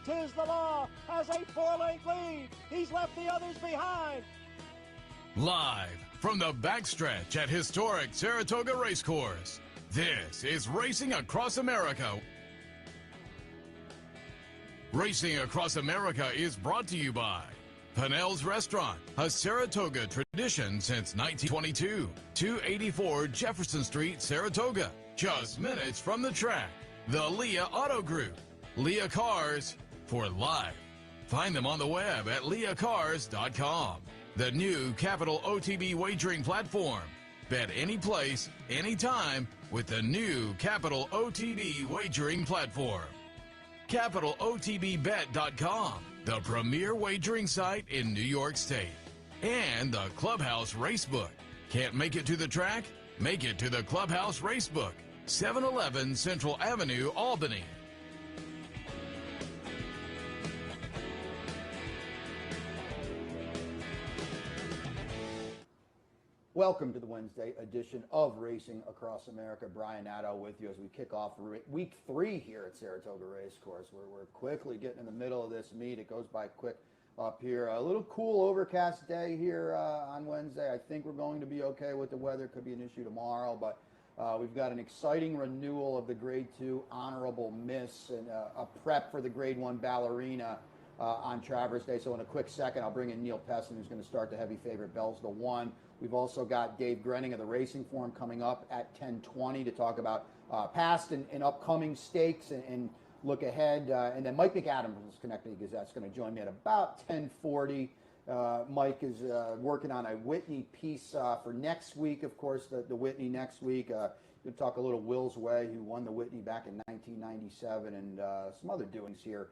'Tis the Law has a 4-length lead. He's left the others behind. Live from the backstretch at historic Saratoga Race Course, this is Racing Across America. Racing Across America is brought to you by Pennell's Restaurant, a Saratoga tradition since 1922. 284 Jefferson Street, Saratoga, just minutes from the track. The Leah Auto Group, Leah Cars for life. Find them on the web at leahcars.com. The new Capital OTB wagering platform. Bet any place, anytime with the new Capital OTB wagering platform. CapitalOTBBet.com, the premier wagering site in New York State. And the Clubhouse Racebook. Can't make it to the track? Make it to the Clubhouse Racebook, 711 Central Avenue, Albany. Welcome to the Wednesday edition of Racing Across America. Brian Nadeau with you as we kick off week 3 here at Saratoga Race Course. We're quickly getting in the middle of this meet. It goes by quick up here. A little cool overcast day here on Wednesday. I think we're going to be okay with the weather. Could be an issue tomorrow, but we've got an exciting renewal of the Grade 2 Honorable Miss and a prep for the Grade 1 Ballerina on Traverse Day. So in a quick second, I'll bring in Neil Pessin, who's going to start the heavy favorite Bells the One. We've also got Dave Grening of the Racing Forum coming up at 10:20 to talk about past and upcoming stakes and look ahead. And then Mike McAdam from the Schenectady Gazette is going to join me at about 10:40. Mike is working on a Whitney piece for next week, of course, the Whitney next week. We'll talk a little Will's Way, who won the Whitney back in 1997, and some other doings here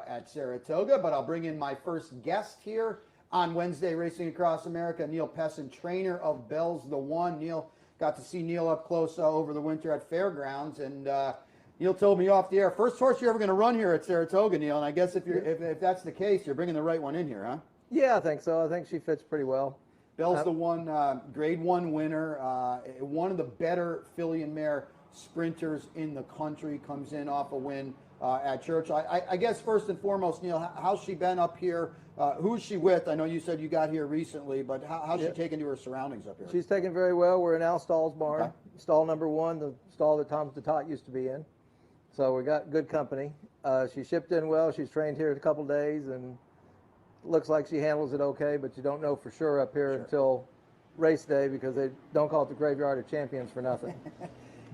at Saratoga. But I'll bring in my first guest here on Wednesday, Racing Across America, Neil Pessin, trainer of Bells the One. Neil, got to see Neil up close over the winter at Fairgrounds, and Neil told me off the air, first horse you're ever going to run here at Saratoga, Neil, and I guess if that's the case, you're bringing the right one in here, huh? Yeah, I think so. I think she fits pretty well. Bells the One, Grade 1 winner, one of the better filly and mare sprinters in the country, comes in off a win at Churchill. I guess first and foremost, Neil, how's she been up here? Who's she with? I know you said you got here recently, but how's she taken to her surroundings up here? She's taken very well. We're in Al Stall's barn, okay. Stall number 1, the stall that Tom DeTot used to be in. So we got good company. She shipped in well. She's trained here a couple days, and looks like she handles it okay, but you don't know for sure up here until race day, because they don't call it the Graveyard of Champions for nothing.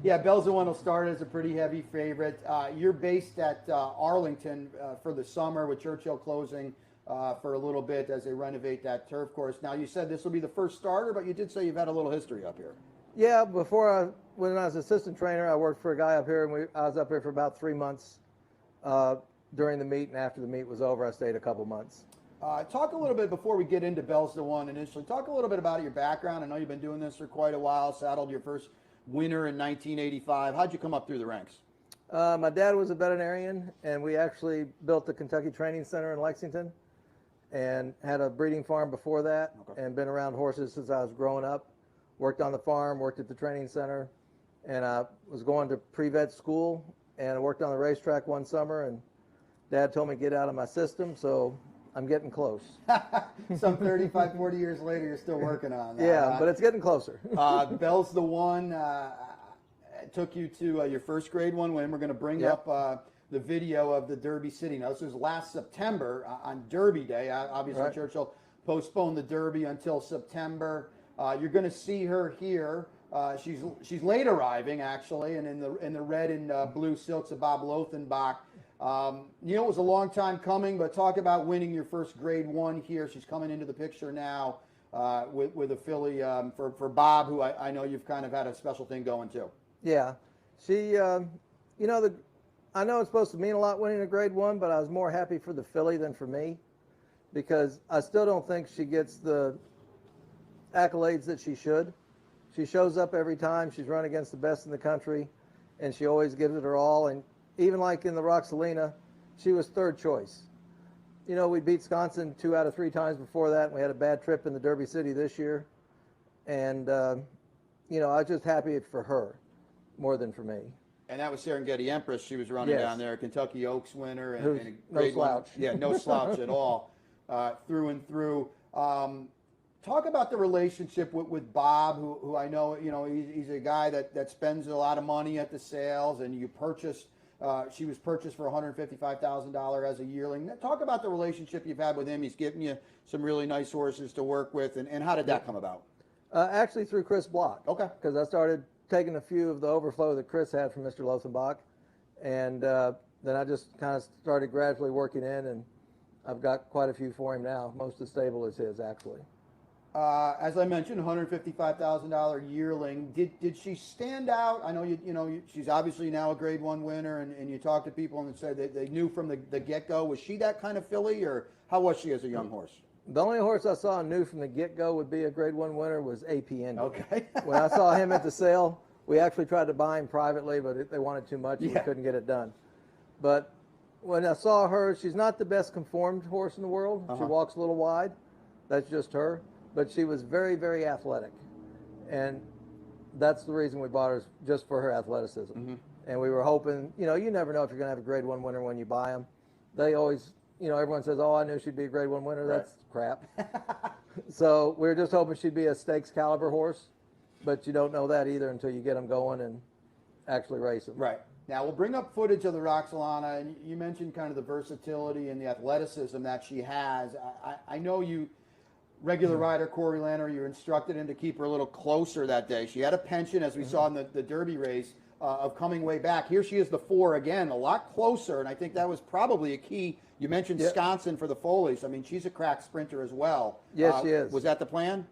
Yeah, Bells the One will start as a pretty heavy favorite. You're based at Arlington for the summer, with Churchill closing for a little bit as they renovate that turf course. Now, you said this will be the first starter, but you did say you've had a little history up here. Yeah, when I was assistant trainer, I worked for a guy up here, and I was up here for about 3 months during the meet, and after the meet was over, I stayed a couple months. Talk a little bit, before we get into Bells the One initially, talk a little bit about your background. I know you've been doing this for quite a while, saddled your first winner in 1985. How'd you come up through the ranks? My dad was a veterinarian, and we actually built the Kentucky Training Center in Lexington and had a breeding farm before that, and been around horses since I was growing up. Worked on the farm, worked at the training center, and I was going to pre-vet school and worked on the racetrack one summer, and Dad told me to get out of my system, so I'm getting close. Some 35, 40 years later, you're still working on that. Yeah, but it's getting closer. Bells the One took you to your first Grade 1 win. We're going to bring up the video of the Derby City. Now, this was last September on Derby Day. Obviously, Churchill postponed the Derby until September. You're going to see her here. She's late arriving, actually, and in the red and blue silks of Bob Lothenbach. Neil, it was a long time coming, but talk about winning your first Grade 1 here. She's coming into the picture now with a filly for Bob, who I know you've kind of had a special thing going too. Yeah, she, I know it's supposed to mean a lot winning a Grade 1, but I was more happy for the filly than for me, because I still don't think she gets the accolades that she should. She shows up every time. She's run against the best in the country, and she always gives it her all. And even like in the Roxalina, she was third choice. You know, we beat Wisconsin 2 out of 3 times before that, and we had a bad trip in the Derby City this year. And, I was just happy for her more than for me. And that was Serengeti Empress. She was running Yes. down there, Kentucky Oaks winner, and Who's a no grade one. slouch. Yeah, no slouch at all, through and through. Talk about the relationship with Bob, who I know, he's a guy that spends a lot of money at the sales, and you purchased. She was purchased for $155,000 as a yearling. Talk about the relationship you've had with him. He's given you some really nice horses to work with, and how did that come about? Actually, through Chris Block. Okay. Because I started taking a few of the overflow that Chris had from Mr. Lothenbach, and then I just kind of started gradually working in, and I've got quite a few for him now. Most of the stable is his, actually. As I mentioned, $155,000 yearling. Did she stand out? I know she's obviously now a Grade 1 winner, and you talk to people and said that they knew from the get-go. Was she that kind of filly, or how was she as a young horse? The only horse I saw and knew from the get-go would be a Grade 1 winner was AP Indy. Okay. When I saw him at the sale, we actually tried to buy him privately, but they wanted too much and we couldn't get it done. But when I saw her, she's not the best conformed horse in the world. She walks a little wide. That's just her. But she was very, very athletic. And that's the reason we bought her, just for her athleticism. And we were hoping, you never know if you're going to have a Grade 1 winner when you buy them. They always, everyone says, oh, I knew she'd be a Grade 1 winner. Right. That's crap. So we were just hoping she'd be a stakes caliber horse. But you don't know that either until you get them going and actually race them. Right. Now, we'll bring up footage of the Roxolana, and you mentioned kind of the versatility and the athleticism that she has. I know you, regular rider Corey Lanner, you instructed him to keep her a little closer that day. She had a penchant, as we saw in the Derby race, of coming way back. Here she is, the 4 again, a lot closer, and I think that was probably a key. You mentioned Sconson for the Foleys. I mean, she's a crack sprinter as well. Yes, she is. Was that the plan?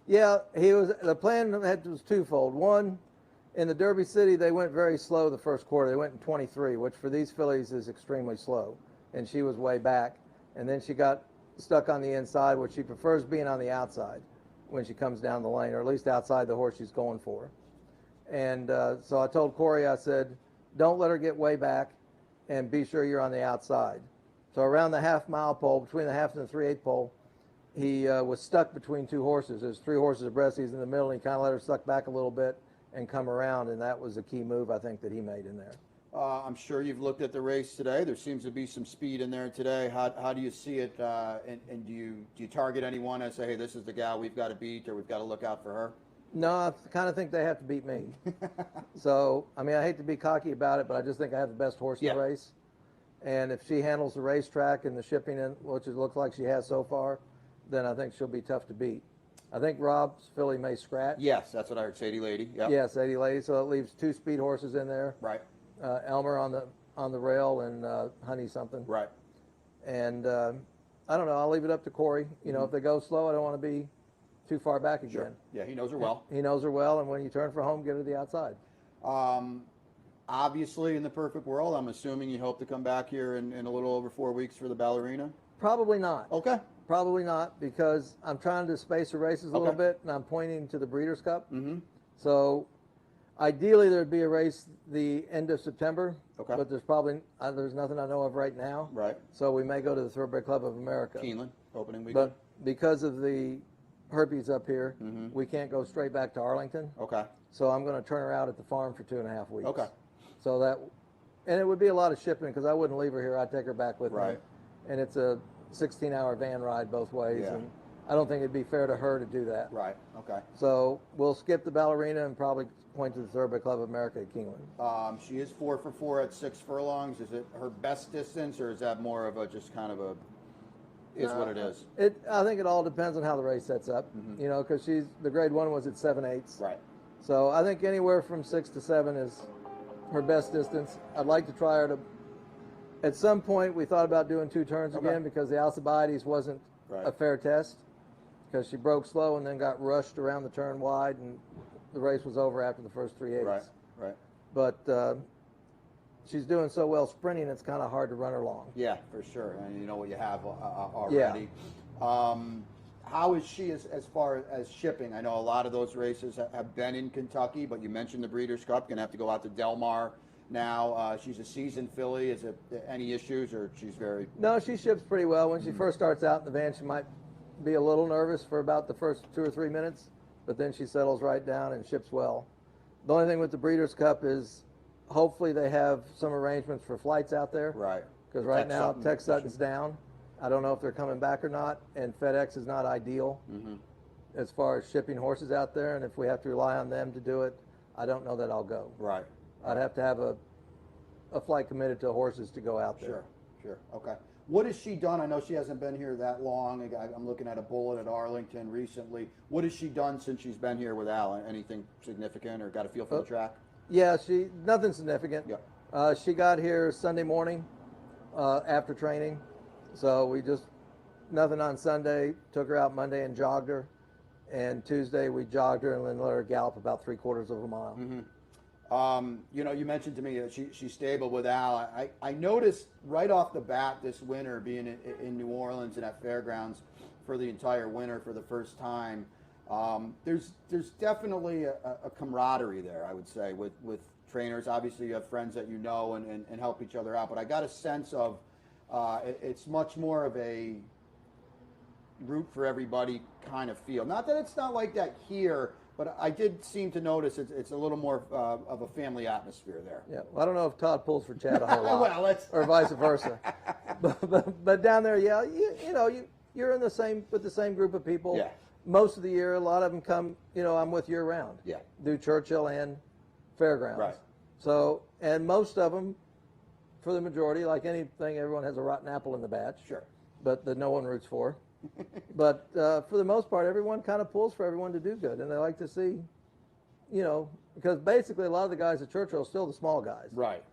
Yeah, the plan was twofold. One, in the Derby City, they went very slow the first quarter. They went in 23, which for these fillies is extremely slow. And she was way back. And then she got stuck on the inside, which she prefers being on the outside when she comes down the lane, or at least outside the horse she's going for. And so I told Corey, I said, don't let her get way back, and be sure you're on the outside. So around the half-mile pole, between the half and the 3/8 pole, he was stuck between two horses. There's 3 horses abreast. He's in the middle, and he kind of let her suck back a little bit and come around, and that was a key move, I think, that he made in there. I'm sure you've looked at the race today. There seems to be some speed in there today. How do you see it, and do you target anyone and say, hey, this is the gal we've got to beat, or we've got to look out for her? No, I kind of think they have to beat me. So, I mean, I hate to be cocky about it, but I just think I have the best horse in the race. And if she handles the racetrack and the shipping, which it looks like she has so far, then I think she'll be tough to beat. I think Rob's filly may scratch. Yes, that's what I heard. Sadie Lady. Yep. Yeah, Sadie Lady. So it leaves 2 speed horses in there. Right. Elmer on the rail and Honey something. Right. And I don't know. I'll leave it up to Corey. If they go slow, I don't want to be too far back again. Sure. Yeah, he knows her well. He knows her well, and when you turn for home, get her to the outside. Obviously, in the perfect world, I'm assuming you hope to come back here in a little over 4 weeks for the ballerina? Probably not. Okay. Probably not, because I'm trying to space the races a little bit, and I'm pointing to the Breeders' Cup. So ideally, there'd be a race the end of September, but there's nothing I know of right now. Right. So we may go to the Thoroughbred Club of America. Keeneland, opening weekend. But because of the herpes up here, we can't go straight back to Arlington. Okay. So I'm going to turn her out at the farm for 2.5 weeks. Okay. So and it would be a lot of shipping, because I wouldn't leave her here. I'd take her back with me. And it's a 16-hour van ride both ways. Yeah. And I don't think it'd be fair to her to do that. Right. Okay. So we'll skip the ballerina and probably point to the Thoroughbred Club of America at Keeneland. She is 4 for 4 at 6 furlongs. Is it her best distance, or is that more of a just kind of what it is? I think it all depends on how the race sets up. Because the Grade 1 was at 7/8. Right. So I think anywhere from 6 to 7 is her best distance. I'd like to try her to. At some point, we thought about doing 2 turns again, because the Alcibiades wasn't a fair test, because she broke slow and then got rushed around the turn wide, and the race was over after the first 3/8. Right. But she's doing so well sprinting, it's kind of hard to run her long. Yeah, for sure. And you know what you have already. Yeah. How is she as far as shipping? I know a lot of those races have been in Kentucky, but you mentioned the Breeders' Cup. Going to have to go out to Del Mar now. She's a seasoned filly. Is it any issues, or she's very... No, she ships pretty well. When she first starts out in the van, she might be a little nervous for about the first 2 or 3 minutes, but then she settles right down and ships well. The only thing with the Breeders' Cup is hopefully they have some arrangements for flights out there. Right. Because right now, Tech Sutton's down. I don't know if they're coming back or not, and FedEx is not ideal as far as shipping horses out there, and if we have to rely on them to do it, I don't know that I'll go. Right. I'd have to have a flight committed to horses to go out there. Sure. Okay. What has she done? I know she hasn't been here that long. I'm looking at a bullet at Arlington recently. What has she done since she's been here with Al? Anything significant, or got a feel for the track? Yeah, nothing significant. Yeah. She got here Sunday morning after training, so we just nothing on Sunday. Took her out Monday and jogged her, and Tuesday we jogged her and then let her gallop about 3/4 of a mile. You know, you mentioned to me that she's stable with Al. I noticed right off the bat this winter, being in New Orleans and at Fairgrounds for the entire winter for the first time, there's definitely a camaraderie there, I would say, with trainers. Obviously, you have friends that you know and help each other out, but I got a sense of it's much more of a root for everybody kind of feel. Not that it's not like that here, but I did seem to notice it's a little more of a family atmosphere there. Yeah, well, I don't know if Todd pulls for Chad a whole lot, well, or vice versa. but down there, yeah, you're in the same group of people. Yeah. Most of the year, a lot of them come. I'm with year round. Yeah. Do Churchill and Fairgrounds. Right. So, and most of them, for the majority, like anything, everyone has a rotten apple in the batch. Sure. But that no one roots for. But for the most part, everyone kind of pulls for everyone to do good, and they like to see, because basically a lot of the guys at Churchill are still the small guys. Right.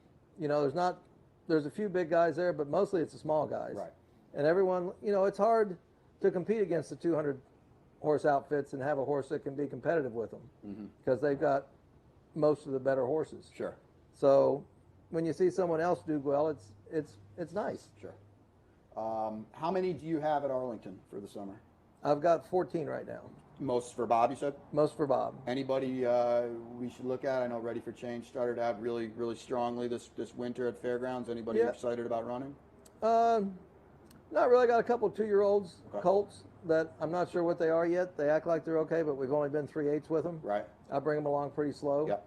There's a few big guys there, but mostly it's the small guys. Right. And everyone, it's hard to compete against the 200 horse outfits and have a horse that can be competitive with them because they've got most of the better horses. Sure. So when you see someone else do well, it's nice. Sure. How many do you have at Arlington for the summer? I've got 14 right now. Most for Bob, you said? Most for Bob. Anybody we should look at? I know Ready for Change started out really, really strongly this winter at Fairgrounds. Anybody you're excited about running? Not really. Got a couple of 2-year-olds, colts, that I'm not sure what they are yet. They act like they're okay, but we've only been 3/8 with them. Right. I bring them along pretty slow. Yep.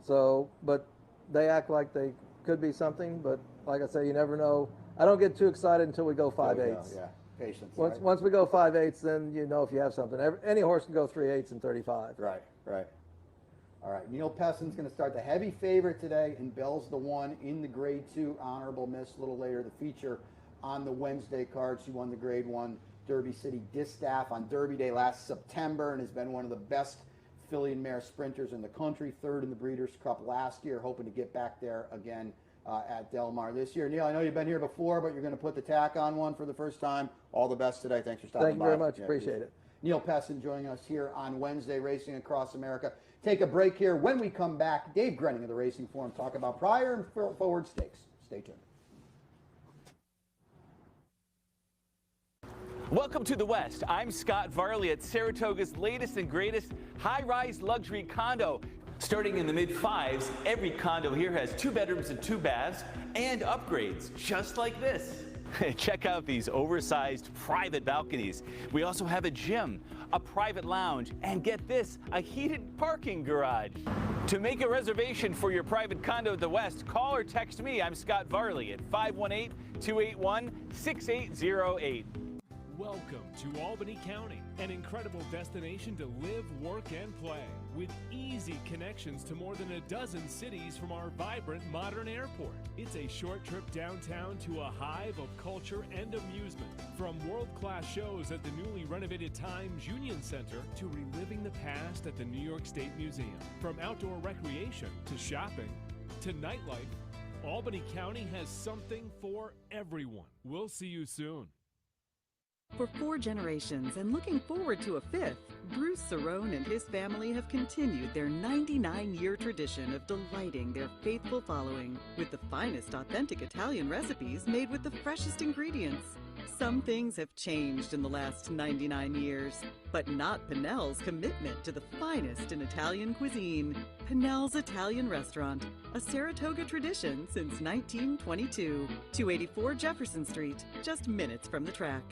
So, but they act like they could be something, but like I say, you never know. I don't get too excited until we go 5/8. Yeah. Patience. Once we go 5/8, then you know if you have something. Any horse can go 3/8 and 35. Right. All right, Neil Pessin's going to start the heavy favorite today, and Bell's the one in the Grade 2 honorable miss. A little later, the feature on the Wednesday card. She won the Grade 1 Derby City Distaff on Derby Day last September and has been one of the best filly and mare sprinters in the country. Third in the Breeders' Cup last year, hoping to get back there again at Del Mar this year. Neil, I know you've been here before, but you're going to put the tack on one for the first time. All the best today. Thanks for stopping by. Thank you very much. Appreciate it. Neil Pessin joining us here on Wednesday, Racing Across America. Take a break here. When we come back, Dave Grening of the Racing Forum talk about prior and forward stakes. Stay tuned. Welcome to the West. I'm Scott Varley at Saratoga's latest and greatest high-rise luxury condo. Starting in the mid-5s, every condo here has 2 bedrooms and 2 baths and upgrades just like this. Check out these oversized private balconies. We also have a gym, a private lounge, and get this, a heated parking garage. To make a reservation for your private condo at the West, call or text me. I'm Scott Varley at 518-281-6808. Welcome to Albany County, an incredible destination to live, work, and play, with easy connections to more than a dozen cities from our vibrant modern airport. It's a short trip downtown to a hive of culture and amusement, from world-class shows at the newly renovated Times Union Center to reliving the past at the New York State Museum. From outdoor recreation to shopping to nightlife, Albany County has something for everyone. We'll see you soon. For 4 generations and looking forward to a 5th, Bruce Cerrone and his family have continued their 99-year tradition of delighting their faithful following with the finest authentic Italian recipes made with the freshest ingredients. Some things have changed in the last 99 years, but not Pinnell's commitment to the finest in Italian cuisine. Pinnell's Italian Restaurant, a Saratoga tradition since 1922. 284 Jefferson Street, just minutes from the track.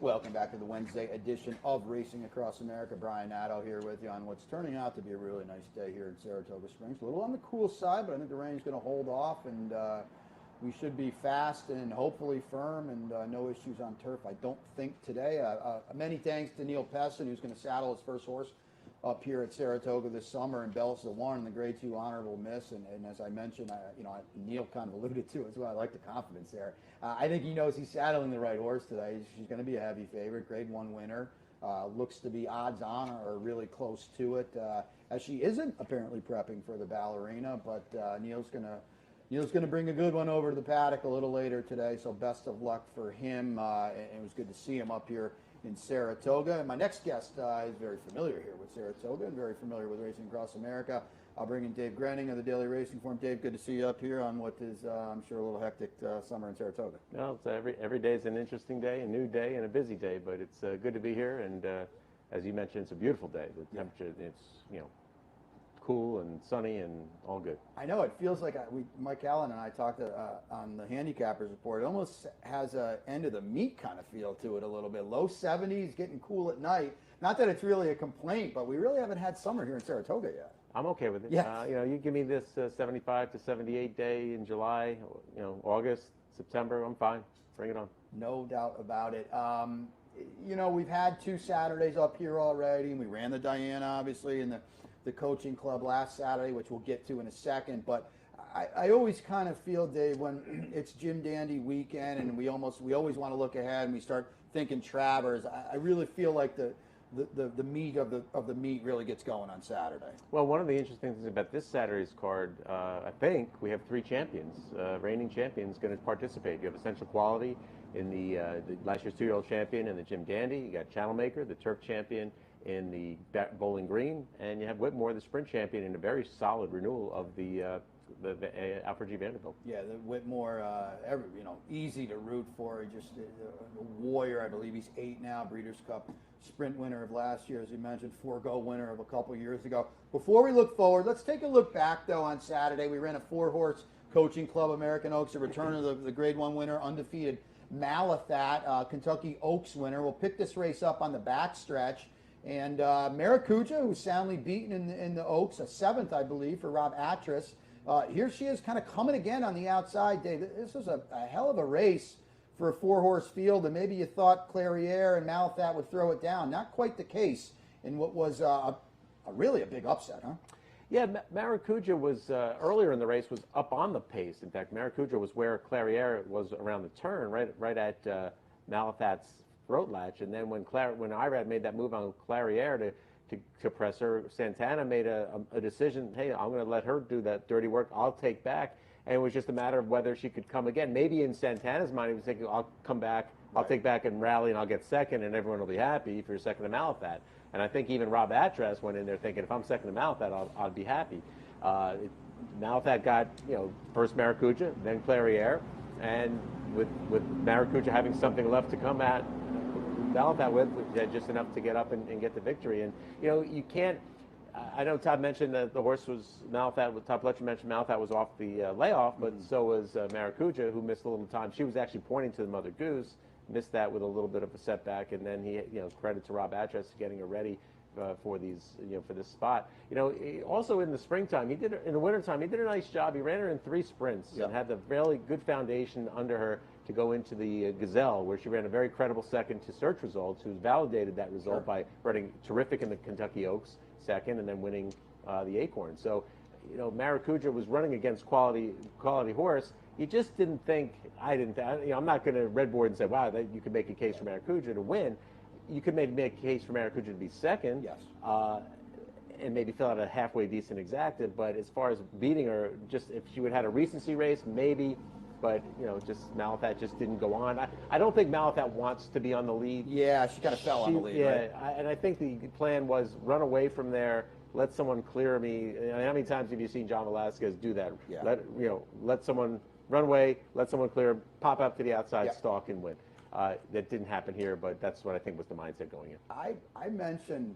Welcome back to the Wednesday edition of Racing Across America. Brian Nadeau here with you on what's turning out to be a really nice day here in Saratoga Springs. A little on the cool side, but I think the rain's going to hold off, and we should be fast and hopefully firm, and no issues on turf, I don't think, today. Many thanks to Neil Pessin, who's going to saddle his first horse up here at Saratoga this summer, and Bells the one in the Grade 2 honorable miss. And as I mentioned, Neil kind of alluded to it as well. I like the confidence there. I think he knows he's saddling the right horse today. She's going to be a heavy favorite, Grade 1 winner. Looks to be odds on or really close to it, as she isn't apparently prepping for the ballerina. But Neil's going to bring a good one over to the paddock a little later today. So best of luck for him. It was good to see him up here in Saratoga. And my next guest is very familiar here with Saratoga and very familiar with Racing Across America. I'll bring in Dave Grening of the Daily Racing Form. Dave, good to see you up here on what is, I'm sure, a little hectic summer in Saratoga. Well, it's every day is an interesting day, a new day, and a busy day, but it's good to be here. And as you mentioned, it's a beautiful day. The temperature, it's cool and sunny and all good. I know it feels like Mike Allen and I talked on the Handicappers Report. It almost has a end of the meet kind of feel to it a little bit. Low 70s, getting cool at night. Not that it's really a complaint, but we really haven't had summer here in Saratoga yet. I'm okay with it. Yeah. You give me this 75 to 78 day in July, August, September, I'm fine. Bring it on. No doubt about it. We've had 2 Saturdays up here already, and we ran the Diana, obviously, and the coaching club last Saturday, which we'll get to in a second. But I always kind of feel, Dave, when it's Jim Dandy weekend and we always want to look ahead and we start thinking Travers, I really feel like the meat of the meat really gets going on Saturday. Well, one of the interesting things about this Saturday's card, I think we have 3 champions, reigning champions, going to participate. You have Essential Quality in the last year's 2-year-old champion in the Jim Dandy. You got Channel Maker, the turf champion in the Bowling Green, and you have Whitmore, the sprint champion, in a very solid renewal of the Alfred G. Vanderbilt. Yeah, the Whitmore, easy to root for. Just a warrior, I believe he's 8 now, Breeders' Cup sprint winner of last year, as you mentioned, 4-go winner of a couple years ago. Before we look forward, let's take a look back, though, on Saturday. We ran a 4-horse coaching club, American Oaks, a return of the Grade 1 winner, undefeated Malathat, Kentucky Oaks winner. We'll pick this race up on the backstretch. And Maracuja, who's soundly beaten in the Oaks, a 7th, I believe, for Rob Atras. Here she is kind of coming again on the outside, Dave. This was a hell of a race for a 4-horse field, and maybe you thought Clairiere and Malathat would throw it down. Not quite the case in what was really a big upset, huh? Yeah, Maracuja was, earlier in the race, was up on the pace. In fact, Maracuja was where Clairiere was around the turn, right at Malathat's throat latch. And then when Irad made that move on Clairiere to press her, Santana made a decision, hey, I'm going to let her do that dirty work. I'll take back. And it was just a matter of whether she could come again. Maybe in Santana's mind, he was thinking, I'll come back, I'll take back and rally, and I'll get second, and everyone will be happy if you're second to Malathat. And I think even Rob Atras went in there thinking, if I'm second to Malathat, I'll be happy. Malathat got, first Maracuja, then Clairiere, and with Maracuja having something left to come at Malathat with, just enough to get up and get the victory. And, you can't, I know Todd mentioned that the horse was Malathat, Todd Fletcher mentioned Malathat was off the layoff, but so was Maracuja, who missed a little time. She was actually pointing to the Mother Goose, missed that with a little bit of a setback, and then he, credit to Rob Atras getting her ready for these, for this spot. Also in the springtime, in the wintertime, he did a nice job. He ran her in 3 sprints and had the really good foundation under her to go into the Gazelle, where she ran a very credible second to Search Results, who's validated that result by running terrific in the Kentucky Oaks second and then winning the Acorn. So, Maracuja was running against quality horse. You just didn't think, I'm not going to red board and say, wow, you could make a case for Maracuja to win. You could make a case for Maracuja to be second. Yes. And maybe fill out a halfway decent exactive. But as far as beating her, just if she would have had a recency race, maybe. But, just Malathat just didn't go on. I don't think Malathat wants to be on the lead. Yeah, she kind of fell on the lead, right? And I think the plan was run away from there, let someone clear me. How many times have you seen John Velasquez do that? Yeah. Let someone run away, let someone clear, pop up to the outside, stalk, and win. That didn't happen here, but that's what I think was the mindset going in. I mentioned,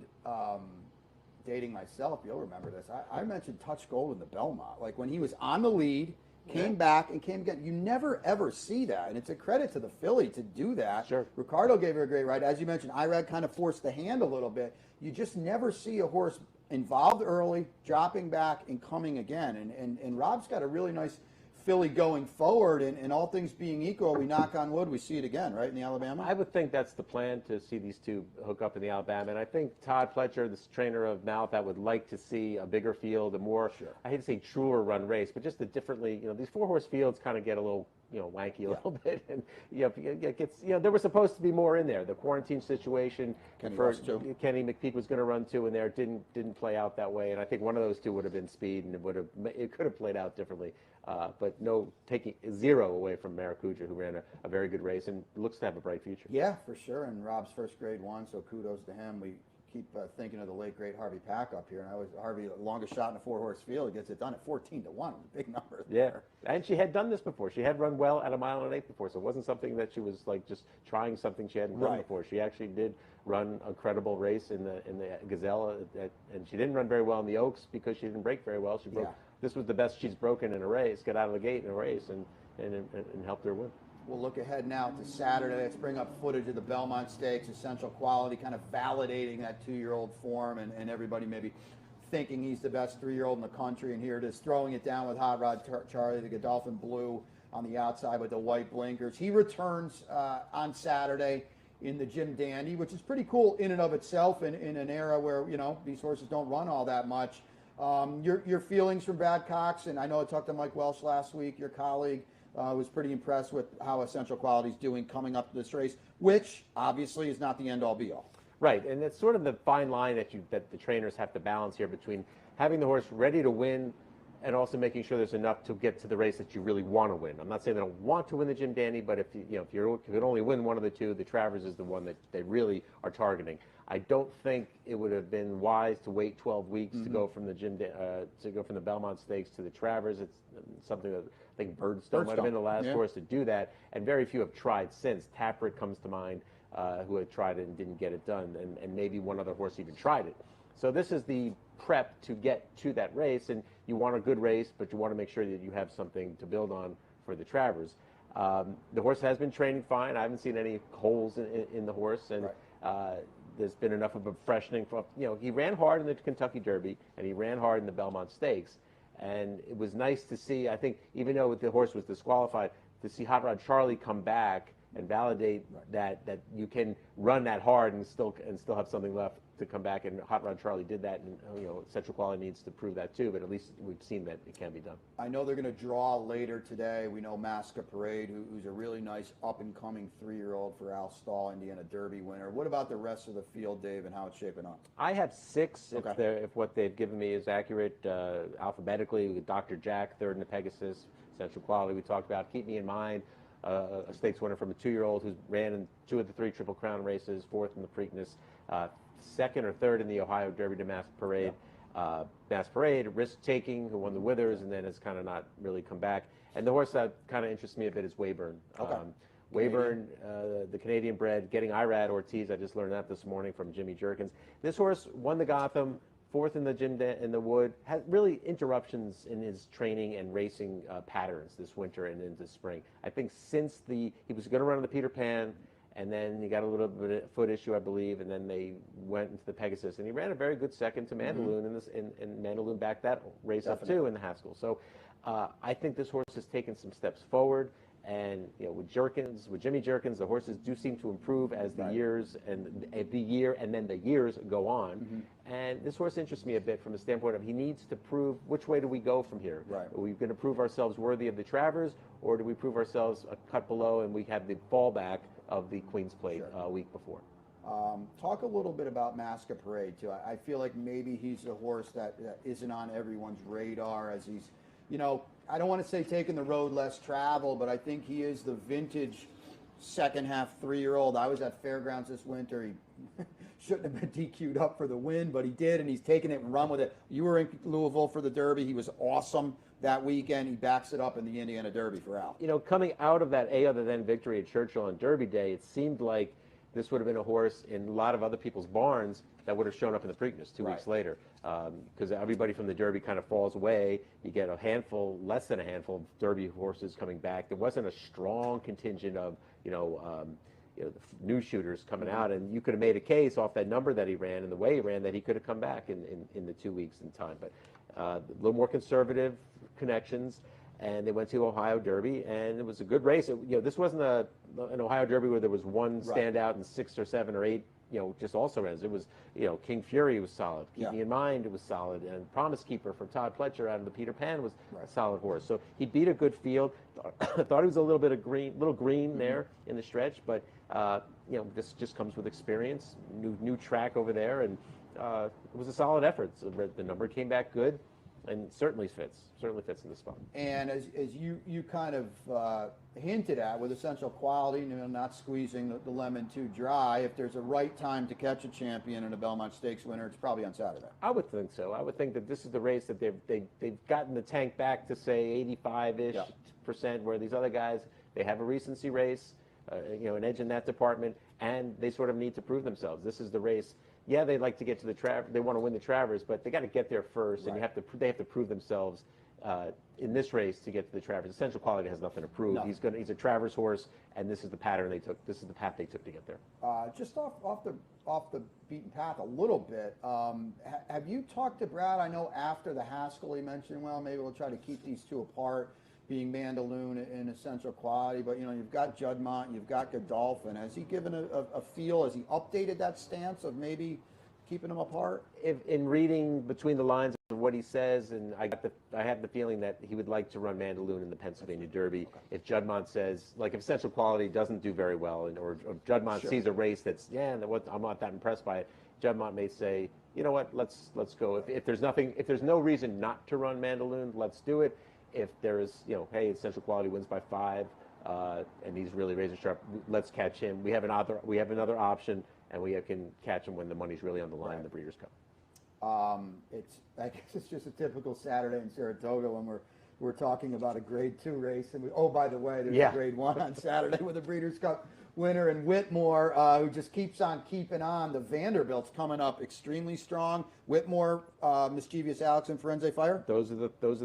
dating myself, you'll remember this, I mentioned Touch Gold in the Belmont. Like when he was on the lead, came back and came again. You never ever see that, and it's a credit to the filly to do that. Sure. Ricardo gave her a great ride. As you mentioned, Irad kind of forced the hand a little bit. You just never see a horse involved early, dropping back, and coming again. And Rob's got a really nice filly going forward, and all things being equal, we knock on wood, we see it again, right, in the Alabama? I would think that's the plan, to see these two hook up in the Alabama. And I think Todd Pletcher, this trainer of Malapat, would like to see a bigger field, a more, I hate to say truer run race, but just a differently, these 4-horse fields kind of get a little, wanky a little bit. And, it gets, there was supposed to be more in there. The quarantine situation, Kenny McPeak was going to run 2 in there. It didn't play out that way. And I think one of those 2 would have been Speed, and it could have played out differently. But no, taking 0 away from Maracuja, who ran a very good race and looks to have a bright future. Yeah, for sure. And Rob's first grade 1, so kudos to him. We keep thinking of the late great Harvey Pack up here, and Harvey, the longest shot in a 4-horse field, he gets it done at 14-1. Big number. Yeah, and she had done this before. She had run well at a 1.8 miles before, so it wasn't something that she was like just trying something she hadn't done before. She actually did run a credible race in the Gazelle, and she didn't run very well in the Oaks because she didn't break very well. She broke. This was the best she's broken in a race, got out of the gate in a race, and helped her win. We'll look ahead now to Saturday. Let's bring up footage of the Belmont Stakes, Essential Quality, kind of validating that 2-year-old form, and everybody maybe thinking he's the best 3-year-old in the country. And here it is, throwing it down with Hot Rod Charlie, the Godolphin Blue on the outside with the white blinkers. He returns on Saturday in the Jim Dandy, which is pretty cool in and of itself in an era where, these horses don't run all that much. Your feelings from Badcocks, and I know I talked to Mike Welsh last week, your colleague, was pretty impressed with how Essential Quality is doing coming up to this race, which obviously is not the end-all be-all. Right, and it's sort of the fine line that the trainers have to balance here between having the horse ready to win and also making sure there's enough to get to the race that you really want to win. I'm not saying they don't want to win the Jim Dandy, but if you could only win one of the 2, the Travers is the one that they really are targeting. I don't think it would have been wise to wait 12 weeks to go from the Belmont Stakes to the Travers. It's something that I think Birdstone might have been the last horse to do that, and very few have tried since. Tappert comes to mind, who had tried it and didn't get it done, and maybe one other horse even tried it. So this is the prep to get to that race, and you want a good race, but you want to make sure that you have something to build on for the Travers. The horse has been training fine. I haven't seen any holes in the horse, and there's been enough of a freshening. He ran hard in the Kentucky Derby, and he ran hard in the Belmont Stakes, and it was nice to see, I think, even though the horse was disqualified, to see Hot Rod Charlie come back and validate that you can run that hard and still have something left to come back. And Hot Rod Charlie did that, and Central Quality needs to prove that too. But at least we've seen that it can be done. I know they're going to draw later today. We know Masca Parade, who's a really nice up-and-coming 3-year-old for Al Stahl, Indiana Derby winner. What about the rest of the field, Dave, and how it's shaping up? I have 6, if what they've given me is accurate, alphabetically. With Dr. Jack, 3rd in the Pegasus. Central Quality we talked about. Keep me in mind. A stakes winner from a 2-year-old who ran in 2 of the 3 Triple Crown races, 4th in the Preakness, 2nd or 3rd in the Ohio Derby to Mass Parade. Mass Parade, risk-taking, who won the Withers, and then has kind of not really come back. And the horse that kind of interests me a bit is Weyburn. Weyburn, the Canadian bred, getting Irad Ortiz. I just learned that this morning from Jimmy Jerkins. This horse won the Gotham, 4th in the Jim in the Wood, had really interruptions in his training and racing patterns this winter and into spring. I think since he was going to run on the Peter Pan, and then he got a little bit of foot issue, I believe, and then they went into the Pegasus, and he ran a very good second to Mandaloun, and Mandaloun backed that race up too in the Haskell. So I think this horse has taken some steps forward. And with Jimmy Jerkins, the horses do seem to improve as the years and then the years go on. And this horse interests me a bit from the standpoint of he needs to prove which way do we go from here. Are we going to prove ourselves worthy of the Travers, or do we prove ourselves a cut below and we have the fallback of the Queen's Plate a week before? Talk a little bit about Masca Parade too. I feel like maybe he's a horse that isn't on everyone's radar, as he's, I don't want to say taking the road less traveled, but I think he is the vintage second half 3-year-old. I was at Fairgrounds this winter. He shouldn't have been DQ'd up for the win, but he did, and he's taken it and run with it. You were in Louisville for the Derby. He was awesome that weekend. He backs it up in the Indiana Derby for Al. Coming out of that other than victory at Churchill on Derby Day, it seemed like this would have been a horse in a lot of other people's barns that would have shown up in the Preakness 2 weeks later, because everybody from the Derby kind of falls away. You get a handful, less than a handful of Derby horses coming back. There wasn't a strong contingent of, new shooters coming out, and you could have made a case off that number that he ran and the way he ran that he could have come back in the 2 weeks in time. But a little more conservative connections, and they went to Ohio Derby, and it was a good race. This wasn't an Ohio Derby where there was one standout and 6 or 7 or 8, just also runs. It was, King Fury was solid. Keep Me in Mind, it was solid. And Promise Keeper from Todd Pletcher out of the Peter Pan was a solid horse. So he beat a good field. Thought he was a little green there in the stretch, but, this just comes with experience. New track over there, and it was a solid effort. So the number came back good, and certainly fits in the spot. And as you kind of hinted at with Essential Quality, not squeezing the lemon too dry, if there's a right time to catch a champion and a Belmont Stakes winner, it's probably on Saturday. I would think so. I would think that this is the race that they've gotten the tank back to, say, 85-ish%, where these other guys, they have a recency race, an edge in that department, and they sort of need to prove themselves. This is the race. Yeah, they'd like to get to the they want to win the Travers, but they got to get there first, and they have to prove themselves in this race to get to the Travers. Essential Quality has nothing to prove. No. He's a Travers horse, and this is the pattern they took. This is the path they took to get there. Just off the beaten path a little bit. Have you talked to Brad? I know after the Haskell, he mentioned, well, maybe we'll try to keep these two apart, being Mandaloon and Essential Quality. But you've got Juddmonte, you've got Godolphin. Has he given a feel? Has he updated that stance of maybe keeping them apart? In reading between the lines of what he says, and I have the feeling that he would like to run Mandaloon in the Pennsylvania Derby. Okay. If Juddmonte says, like, if Essential Quality doesn't do very well, or Juddmonte sees a race that's, I'm not that impressed by it, Juddmonte may say, you know what, let's go. If there's no reason not to run Mandaloon, let's do it. If there is, hey, Essential Quality wins by 5, and he's really razor sharp, let's catch him. We have another option, and we can catch him when the money's really on the line in the Breeders' Cup. I guess it's just a typical Saturday in Saratoga when we're talking about a Grade 2 race, and by the way, there's a Grade 1 on Saturday with the Breeders' Cup winner and Whitmore, who just keeps on keeping on. The Vanderbilt's coming up extremely strong. Whitmore, Mischievous Alex, and Firenze Fire. Those are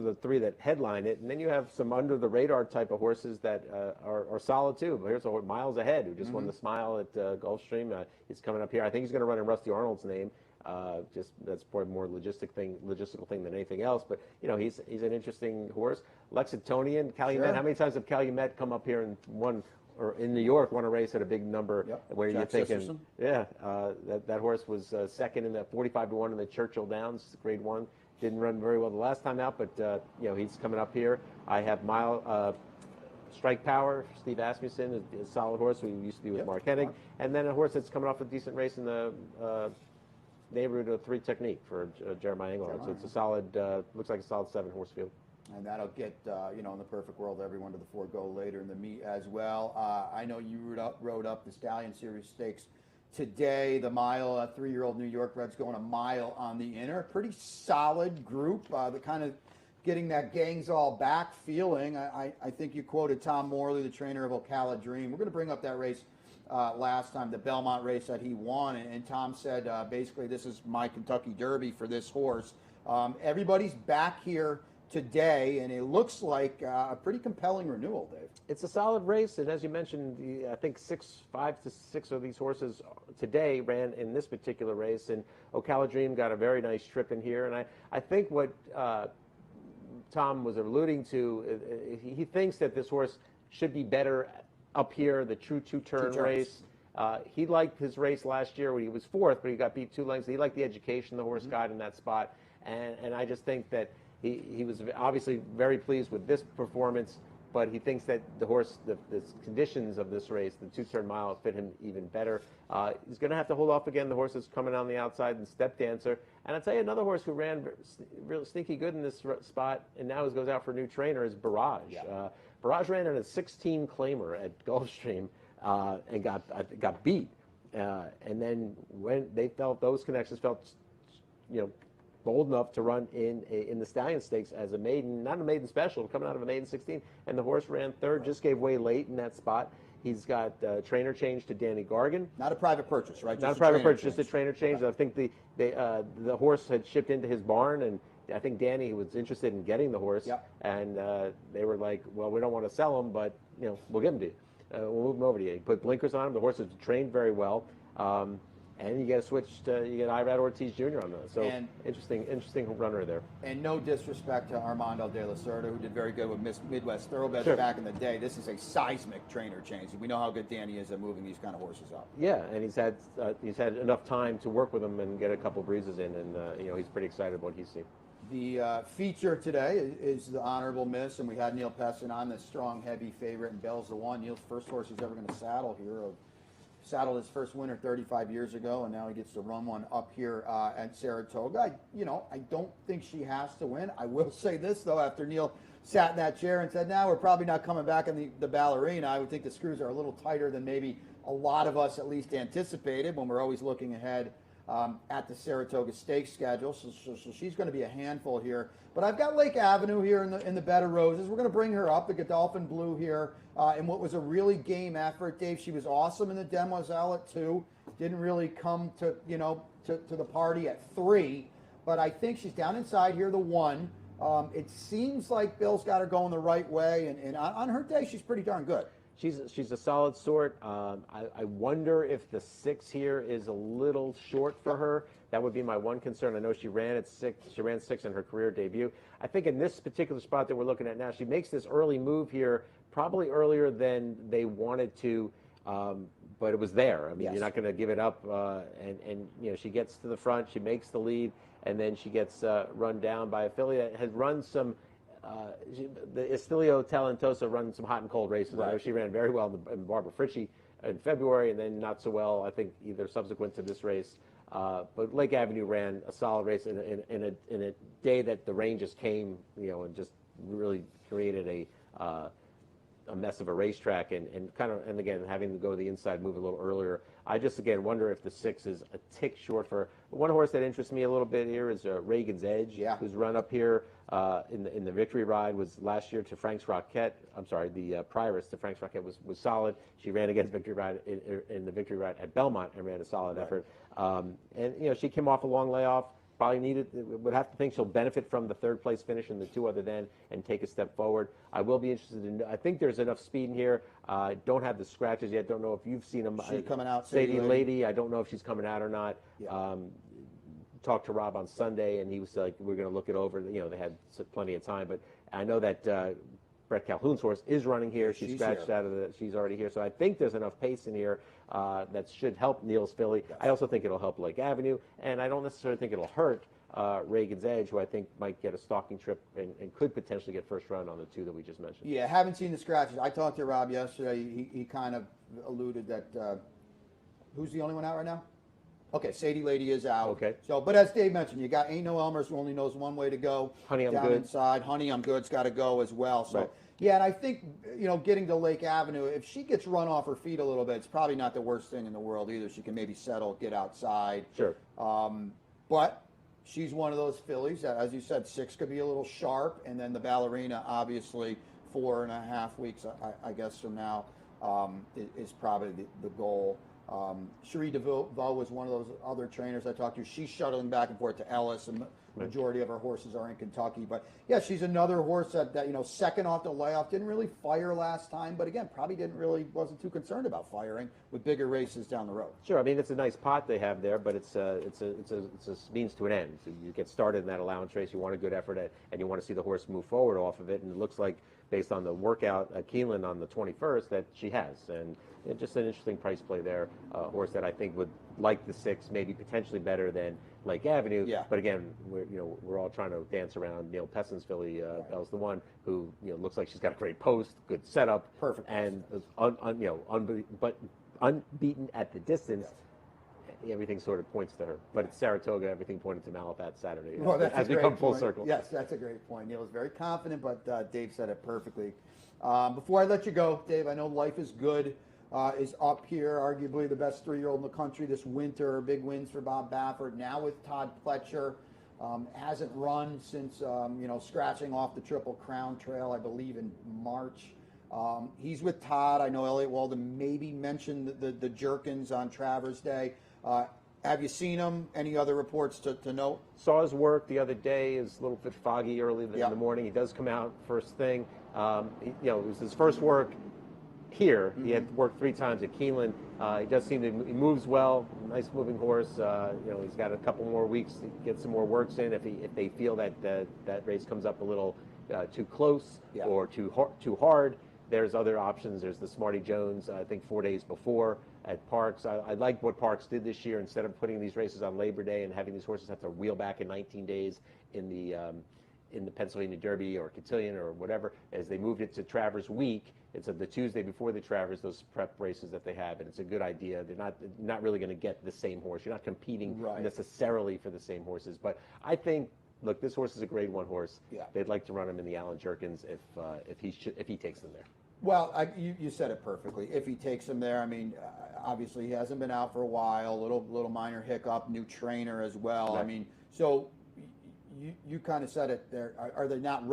the 3 that headline it, and then you have some under the radar type of horses that are solid too. But here's a Miles Ahead, who just won the Smile at Gulfstream. He's coming up here. I think he's going to run in Rusty Arnold's name. That's probably more logistical thing than anything else. But he's an interesting horse. Lexingtonian, Calumet. How many times have Calumet come up here and won? Or in New York, won a race at a big number where you're thinking, that horse was second in that 45-1 in the Churchill Downs, Grade 1. Didn't run very well the last time out, but he's coming up here. I have Strike Power, Steve Asmussen, a solid horse who used to be with Mark Hennig, and then a horse that's coming off a decent race in the neighborhood of 3 Technique for Jeremiah Engelhardt. So it's a solid, looks like a solid 7-horse field. And that'll get, in the perfect world, everyone to the 4-go later in the meet as well. I know you rode up the Stallion Series Stakes today. The mile, 3-year-old New York Red's going a mile on the inner. Pretty solid group. The kind of getting that gangs all back feeling. I think you quoted Tom Morley, the trainer of Ocala Dream. We're going to bring up that race last time, the Belmont race that he won. And Tom said, basically, this is my Kentucky Derby for this horse. Everybody's back here today, and it looks like a pretty compelling renewal, Dave. It's a solid race, and as you mentioned, I think 5 to 6 of these horses today ran in this particular race, and Ocala Dream got a very nice trip in here, and I think what Tom was alluding to, he thinks that this horse should be better up here, the true two-turn race. He liked his race last year when he was 4th, but he got beat 2 lengths. He liked the education the horse got in that spot, and I just think that he was obviously very pleased with this performance, but he thinks that the horse, the conditions of this race, the 2-turn mile, fit him even better. He's going to have to hold off again the horse that's coming on the outside and Step Dancer. And I'll tell you another horse who ran really sneaky good in this spot and now goes out for a new trainer is Barrage. Yeah. Barrage ran in a 16 claimer at Gulfstream and got beat. And then when they felt those connections felt, bold enough to run in the Stallion Stakes as a maiden, not a maiden special, coming out of a maiden 16, and the horse ran 3rd, just gave way late in that spot. He's got trainer change to Danny Gargan. Not a private purchase, right? Not a private purchase, just a trainer change. Okay. I think the horse had shipped into his barn, and I think Danny was interested in getting the horse. Yep. And they were like, well, we don't want to sell him, but we'll give him to you. We'll move him over to you. He put blinkers on him. The horse is trained very well. And you get switched. You get Irad Ortiz Jr. on that. So interesting runner there. And no disrespect to Armando De La Cerda, who did very good with Midwest Thoroughbreds back in the day. This is a seismic trainer change. We know how good Danny is at moving these kind of horses up. Yeah, and he's had enough time to work with them and get a couple breezes in, and he's pretty excited about what he's seen. The feature today is the Honorable Miss, and we had Neil Pessin on, the strong, heavy favorite, and Bell's the One. Neil's first horse he's ever going to saddle here. Saddled his first winner 35 years ago, and now he gets to run one up here at Saratoga. I don't think she has to win. I will say this, though, after Neil sat in that chair and said, we're probably not coming back in the ballerina, I would think the screws are a little tighter than maybe a lot of us at least anticipated when we're always looking ahead at the Saratoga Stakes schedule. So she's going to be a handful here. But I've got Lake Avenue here in the bed of roses. We're going to bring her up, the Godolphin Blue here, in what was a really game effort. Dave, she was awesome in the Demoiselle at 2. Didn't really come to the party at 3. But I think she's down inside here, the 1. It seems like Bill's got her going the right way. And on her day, she's pretty darn good. She's a solid sort. I wonder if the 6 here is a little short for her. That would be my one concern. I know she ran at 6. She ran 6 in her career debut. I think in this particular spot that we're looking at now, she makes this early move here, probably earlier than they wanted to, but it was there. I mean, You're not going to give it up. And she gets to the front, she makes the lead, and then she gets run down by a filly that has run some. The Estilio Talentosa run some hot and cold races. Right. I know she ran very well in Barbara Fritchie in February, and then not so well, I think, either subsequent to this race. But Lake Avenue ran a solid race in a day that the rain just came, and just really created a mess of a racetrack, and again having to go to the inside, move a little earlier. I just again wonder if the 6 is a tick short for her. One horse that interests me a little bit here is Reagan's Edge, who's run up here in the Victory Ride, was last year to Frank's Roquette. I'm sorry, the Prioress to Frank's Roquette was solid. She ran against Victory Ride in the Victory Ride at Belmont and ran a solid effort. And she came off a long layoff. Probably would have to think she'll benefit from the 3rd place finish and the 2 other than and take a step forward. I will be interested in, I think there's enough speed in here. Don't have the scratches yet. Don't know if you've seen them. She's coming out. Sadie Lady, I don't know if she's coming out or not. Yeah. Talked to Rob on Sunday, and he was like, we're going to look it over. They had plenty of time, but I know that Brett Calhoun's horse is running here. She's scratched out of she's already here. So I think there's enough pace in here that should help Neil's filly. Yes. I also think it'll help Lake Avenue, and I don't necessarily think it'll hurt Reagan's Edge, who I think might get a stalking trip and could potentially get first run on the 2 that we just mentioned. Yeah, haven't seen the scratches. I talked to Rob yesterday. He kind of alluded that who's the only one out right now? Okay, Sadie Lady is out. Okay. So, but as Dave mentioned, you got Ain't No Elmer's, who only knows one way to go. Honey, I'm down Good. Inside. Honey, I'm Good's got to go as well. So, right. Yeah, and I think, getting to Lake Avenue, if she gets run off her feet a little bit, it's probably not the worst thing in the world either. She can maybe settle, get outside. Sure. But she's one of those fillies that, as you said, 6 could be a little sharp, and then the ballerina, obviously, 4.5 weeks, I guess, from now, is probably the goal. Cherie DeVoe was one of those other trainers I talked to. She's shuttling back and forth to Ellis, and the majority of her horses are in Kentucky. But yeah, she's another horse that second off the layoff, didn't really fire last time, but again, probably wasn't too concerned about firing with bigger races down the road. Sure, I mean it's a nice pot they have there, but it's a means to an end. So you get started in that allowance race, you want a good effort at, and you want to see the horse move forward off of it, and it looks like based on the workout at Keeneland on the 21st that she has, and just an interesting price play there. A horse that I think would like the 6, maybe potentially better than Lake Avenue. Yeah. But again, we're all trying to dance around Neil Pessin's filly. Bell's the One, who looks like she's got a great post, good setup, perfect, and but unbeaten at the distance. Yeah. Everything sort of points to her, but it's Saratoga. Everything pointed to Malapat Saturday. Well, as we come full circle. Yes, that's a great point. Neil was very confident, but Dave said it perfectly. Before I let you go, Dave, I know Life is Good is up here, arguably the best 3-year-old in the country this winter. Big wins for Bob Baffert. Now with Todd Pletcher, hasn't run since scratching off the Triple Crown Trail, I believe, in March. He's with Todd. I know Elliott Walden maybe mentioned the Jerkins on Travers Day. Have you seen him? Any other reports to note? Saw his work the other day. Is a little bit foggy early in the morning. He does come out first thing. It was his first work here. He had worked 3 times at Keeneland. He does seem to, he moves well, nice moving horse. He's got a couple more weeks to get some more works in. If they feel that that race comes up a little too close or too hard, there's other options. There's the Smarty Jones, I think 4 days before at Parks. I like what Parks did this year. Instead of putting these races on Labor Day and having these horses have to wheel back in 19 days in the Pennsylvania Derby or Cotillion or whatever, as they moved it to Travers Week. It's the Tuesday before the Travers, those prep races that they have, and it's a good idea. They're not really going to get the same horse. You're not competing necessarily for the same horses. But I think, look, this horse is a Grade 1 horse. They'd like to run him in the Allen Jerkins if he takes them there. Well, you said it perfectly. If he takes him there, I mean, obviously he hasn't been out for a while. Little minor hiccup, new trainer as well. Right. I mean, so you kind of said it there. Are they not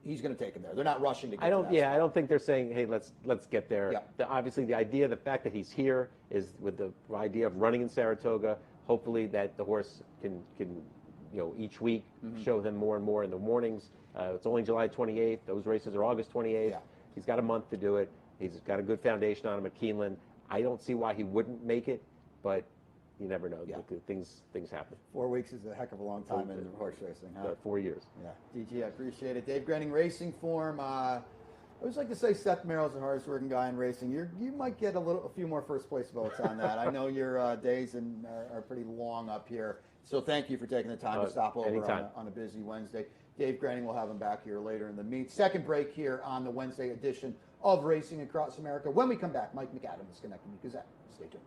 he's going to take him there? They're not rushing to get. I don't think they're saying, hey, let's get there. Yeah. Obviously, the fact that he's here is with the idea of running in Saratoga. Hopefully, that the horse can each week show them more and more in the mornings. It's only July 28th. Those races are August 28th. Yeah. He's got a month to do it. He's got a good foundation on him at Keeneland. I don't see why he wouldn't make it, but you never know. Yeah. Things happen. 4 weeks is a heck of a long time in horse racing, huh? 4 years. Yeah. DG, I appreciate it. Dave Grening, Racing Form. I always like to say Seth Merrill's a hardest-working guy in racing. You might get a few more first-place votes on that. I know your days are pretty long up here. So thank you for taking the time to stop over on a busy Wednesday. Dave Grening, will have him back here later in the meet. Second break here on the Wednesday edition of Racing Across America. When we come back, Mike McAdam is connecting with Gazette. Stay tuned.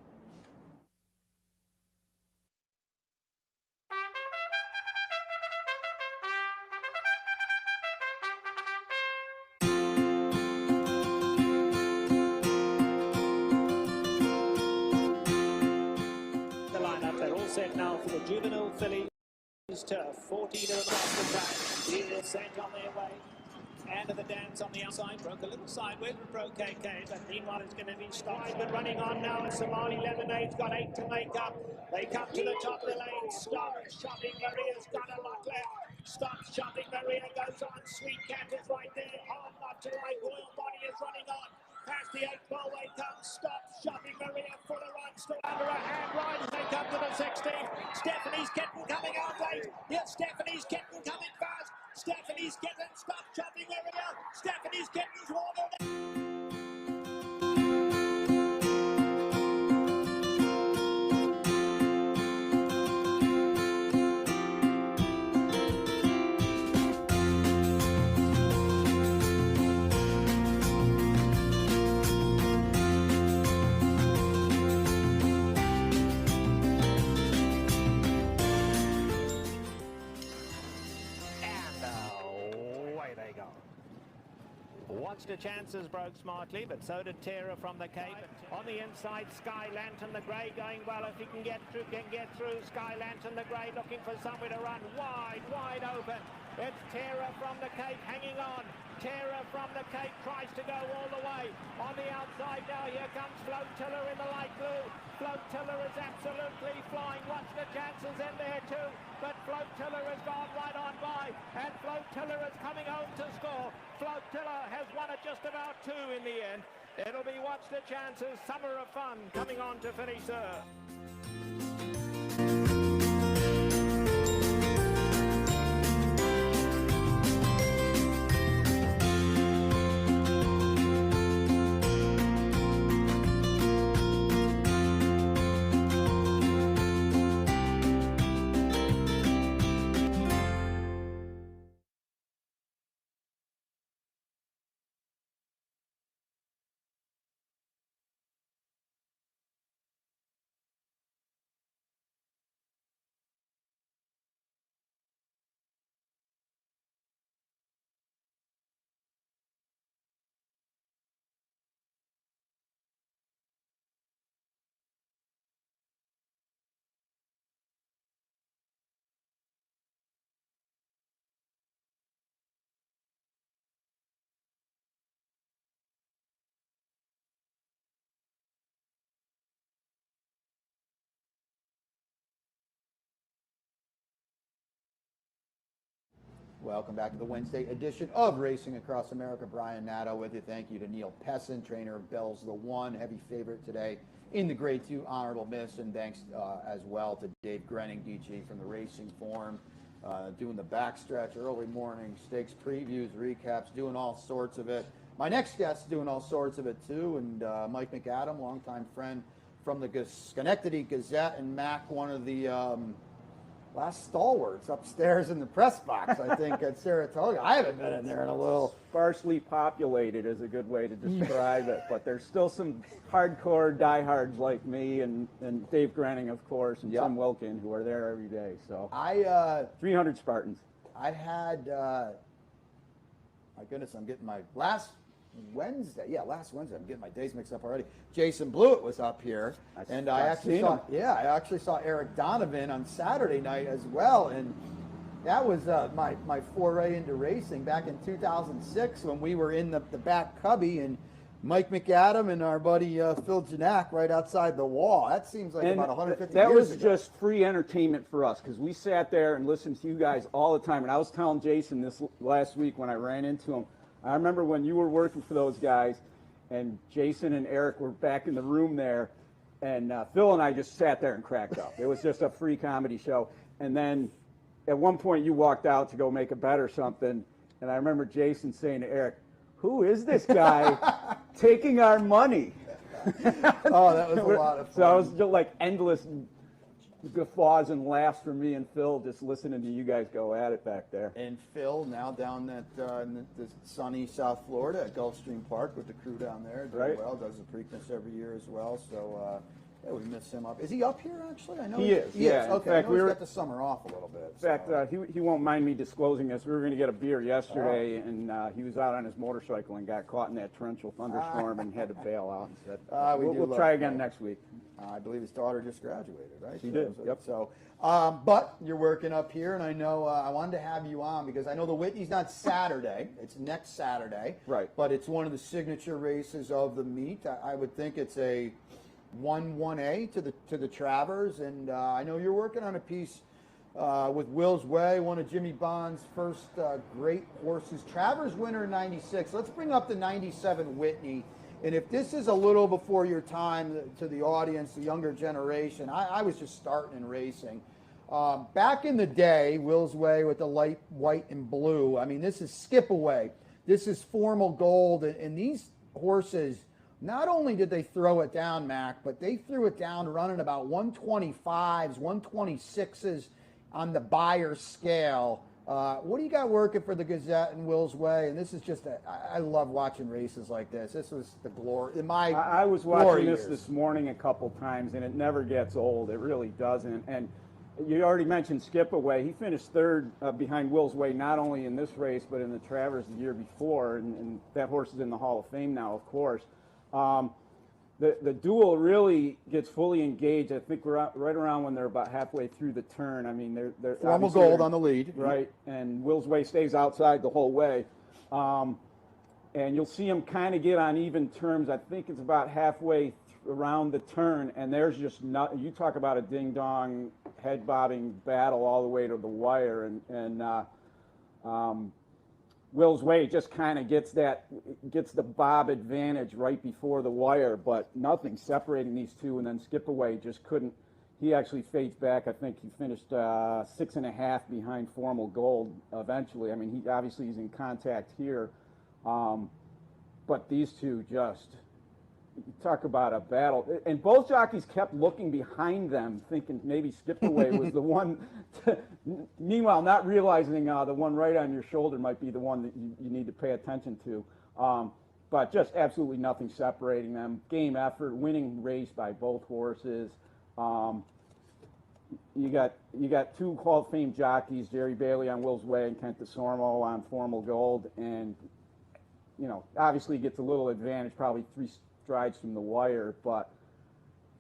The lineup, they're all set now for the juvenile filly. Turf, 14 of them off the track. Deal sent on their way. And of the dance on the outside, broke a little sideways with Pro KK, but meanwhile it's going to be stopped. But running on now, and Somali Lemonade's got 8 to make up. They come to the top of the lane. Stop Shopping Maria's got a lot left. Stop Shopping Maria goes on. Sweet Cat is right there. Hard not to like. Royal Body is running on. Past the 8 ball way comes. Stop Shopping Maria. Fuller on still under a hand ride as they come to the 16. Stephanie's Kitten coming out late. Yes, Stephanie's Kitten coming fast. Stephanie's Kitten. Stop Shopping Maria. Stephanie's Kitten's water. Watched the chances, broke smartly, but so did Terra from the Cape. On the inside, Sky Lantern, the grey going well. If he can get through. Sky Lantern, the grey, looking for somewhere to run. Wide open. It's Terra from the Cape hanging on. Terra from the Cape tries to go all the way. On the outside now, here comes Flotilla in the light blue. Flotilla is absolutely flying. Watch the chances in there too. But Flotilla has gone right on by. And Flotilla is coming home to score. Flotilla has won it just about 2 in the end. It'll be Watch the Chances, Summer of Fun coming on to finish third. Welcome back to the Wednesday edition of Racing Across America. Brian Nadeau with you. Thank you to Neil Pessin, trainer of Bell's the One, heavy favorite today in the Grade 2 Honorable Miss. And thanks as well to Dave Grening, DG from the Racing Form, doing the backstretch, early morning stakes previews, recaps, doing all sorts of it. My next guest doing all sorts of it too, and Mike McAdam, longtime friend from the Schenectady Gazette, and Mac, one of the last stalwarts upstairs in the press box, I think, at Saratoga. I haven't been in there in a little. Sparsely populated is a good way to describe it, but there's still some hardcore diehards like me and Dave Grening, of course, and Tim Wilkin, who are there every day. So 300 Spartans. I had, my goodness, I'm getting my last Wednesday, I'm getting my days mixed up already. Jason Blewett was up here, and I actually saw Eric Donovan on Saturday night as well, and that was my foray into racing back in 2006 when we were in the back cubby, and Mike McAdam and our buddy Phil Janak right outside the wall. That seems like about 150 that years was ago. just free entertainment for us because we sat there and listened to you guys all the time. And I was telling Jason this last week when I ran into him, I remember when you were working for those guys, and Jason and Eric were back in the room there, and Phil and I just sat there and cracked up. It was just a free comedy show. And then at one point you walked out to go make a bet or something, and I remember Jason saying to Eric, "Who is this guy taking our money?" Oh, that was a lot of fun. So it was just like endless guffaws and laughs from me and Phil just listening to you guys go at it back there. And Phil now down at in the sunny South Florida at Gulfstream Park with the crew down there. Doing well, does the Preakness every year as well. So yeah, we miss him up. Is he up here actually? I know he is. Yeah. Okay. In fact, I know he's got the summer off a little bit. In fact, he won't mind me disclosing this. We were going to get a beer yesterday, and he was out on his motorcycle and got caught in that torrential thunderstorm and had to bail out and said, we'll try again next week. I believe his daughter just graduated, right? She did. Yep. So, but you're working up here, and I know I wanted to have you on because I know the Whitney's not Saturday; it's next Saturday. Right. But it's one of the signature races of the meet. I would think it's a 1-1A to the Travers, and I know you're working on a piece with Will's Way, one of Jimmy Bond's first great horses. Travers winner in '96. Let's bring up the '97 Whitney. And if this is a little before your time to the audience, the younger generation, I was just starting in racing. Back in the day, Will's Way with the light white and blue. I mean, this is Skip Away. This is Formal Gold. And these horses, not only did they throw it down, Mac, but they threw it down running about 125s, 126s on the buyer scale. What do you got working for the Gazette and Will's Way? And this is just I love watching races like this. This was the glory in my I was watching this morning a couple times, and it never gets old. It really doesn't. And you already mentioned Skip Away. He finished third behind Will's Way, not only in this race, but in the Travers the year before. And that horse is in the Hall of Fame now, of course. The duel really gets fully engaged. I think we're right around when they're about halfway through the turn. I mean, they're Formal Gold on the lead, right? And Will's Way stays outside the whole way, and you'll see him kind of get on even terms. I think it's about halfway around the turn, and there's just not. You talk about a ding dong, head bobbing battle all the way to the wire, and Will's Way just kind of gets the bob advantage right before the wire, but nothing separating these two. And then Skip Away just couldn't. He actually fades back. I think he finished 6.5 behind Formal Gold eventually. I mean, he obviously he's in contact here, but these two just talk about a battle. And both jockeys kept looking behind them, thinking maybe Skip Away was the one. Meanwhile, not realizing the one right on your shoulder might be the one that you need to pay attention to. But just absolutely nothing separating them. Game effort, winning race by both horses. You got two Hall of Fame jockeys, Jerry Bailey on Will's Way and Kent DeSormo on Formal Gold, and obviously gets a little advantage, probably 3 strides from the wire, but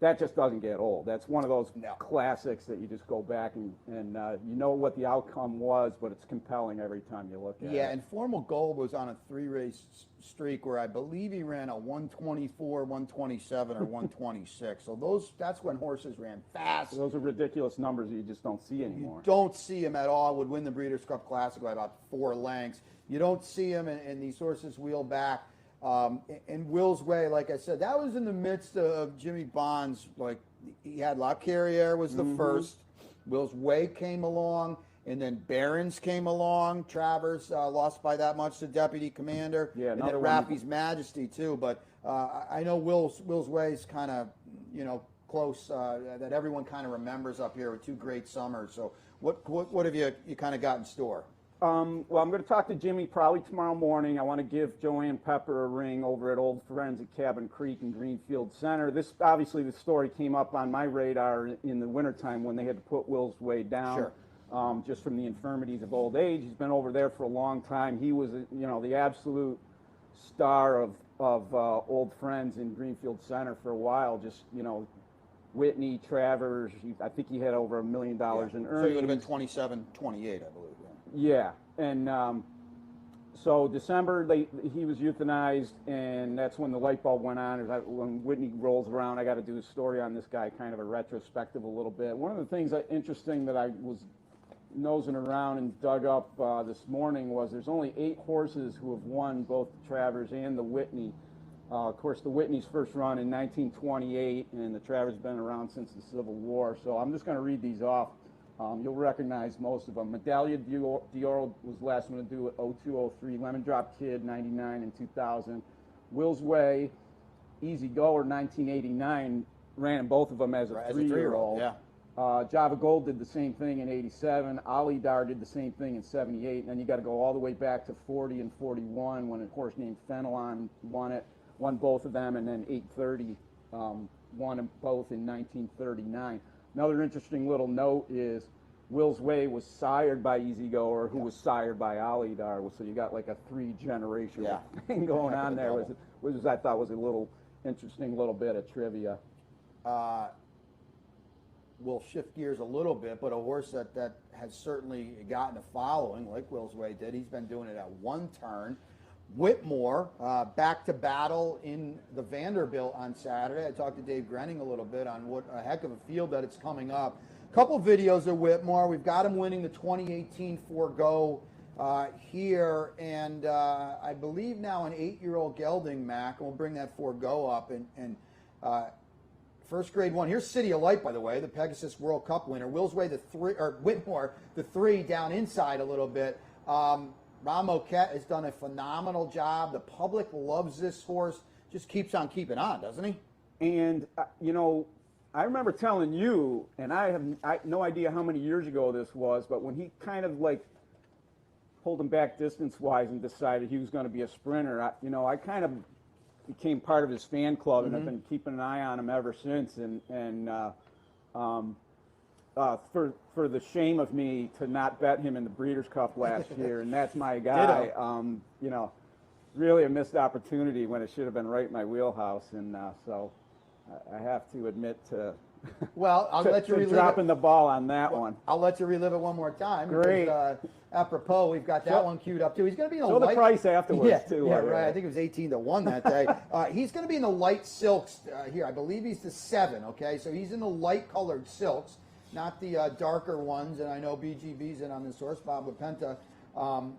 that just doesn't get old. That's one of those classics that you just go back and you know what the outcome was, but it's compelling every time you look at it. Yeah, and Formal Gold was on a 3-race streak where I believe he ran a 124, 127, or 126. So that's when horses ran fast. Those are ridiculous numbers that you just don't see anymore. You don't see him at all. Would win the Breeders' Cup Classic by about 4 lengths. You don't see him, and these horses wheel back. And Will's Way, like I said, that was in the midst of Jimmy Bond's, like, he had La Carriere was the first. Will's Way came along, and then Barron's came along. Travers lost by that much to Deputy Commander. Yeah, and then Raffy's Majesty, too. But I know Will's Way is kind of, you know, close, that everyone kind of remembers up here with 2 great summers. So what have you kind of got in store? Well, I'm going to talk to Jimmy probably tomorrow morning. I want to give Joanne Pepper a ring over at Old Friends at Cabin Creek in Greenfield Center. This story came up on my radar in the wintertime when they had to put Will's Way down, just from the infirmities of old age. He's been over there for a long time. He was, you know, the absolute star of Old Friends in Greenfield Center for a while. Just, you know, Whitney, Travers. I think he had over $1 million in earnings. So he would have been 27, 28, I believe. Yeah, and so December he was euthanized, and that's when the light bulb went on. When Whitney rolls around, I got to do a story on this guy, kind of a retrospective a little bit. One of the things interesting that I was nosing around and dug up this morning was there's only 8 horses who have won both the Travers and the Whitney. Of course, the Whitney's first run in 1928, and the Travers been around since the Civil War. So I'm just going to read these off. You'll recognize most of them. Medaglia d'Oro was the last one to do it, 0203. Lemon Drop Kid, 99 and 2000. Will's Way, Easy Goer, 1989. Ran both of them as a 3-year-old. Yeah. Java Gold did the same thing in 87. Ali Dar did the same thing in 78. And then you got to go all the way back to 40 and 41 when a horse named Fenelon won both of them. And then 830 won them both in 1939. Another interesting little note is Will's Way was sired by Easy Goer, who was sired by Ali Dar. So you got like a 3-generational thing going on there, which I thought was a little interesting little bit of trivia. We'll shift gears a little bit, but a horse that has certainly gotten a following, like Will's Way did. He's been doing it at 1 turn. Whitmore, back to battle in the Vanderbilt on Saturday. I talked to Dave Grening a little bit on what a heck of a field that it's coming up. A couple videos of Whitmore. We've got him winning the 2018 Forgo here, and I believe now an 8-year-old gelding, Mac. We'll bring that Forgo up. And first grade 1. Here's City of Light, by the way, the Pegasus World Cup winner. Will's Way, Whitmore, the 3 down inside a little bit. Ron Moquette has done a phenomenal job. The public loves this horse. Just keeps on keeping on, doesn't he? And, you know, I remember telling you, and I have no idea how many years ago this was, but when he kind of like pulled him back distance-wise and decided he was going to be a sprinter, I kind of became part of his fan club, and I've been keeping an eye on him ever since. For the shame of me to not bet him in the Breeders' Cup last year, and that's my guy. You know, really a missed opportunity when it should have been right in my wheelhouse, and so I have to admit to Well, I'll let you relive dropping the ball on that one. I'll let you relive it one more time. Great. Because, apropos, we've got that one queued up too. He's going to be in the the price afterwards too. Yeah, right. I think it was 18-1 that day. He's going to be in the light silks here. I believe he's the 7. Okay, so he's in the light-colored silks, not the darker ones. And I know BGB's in on this horse, Bob Lapenta.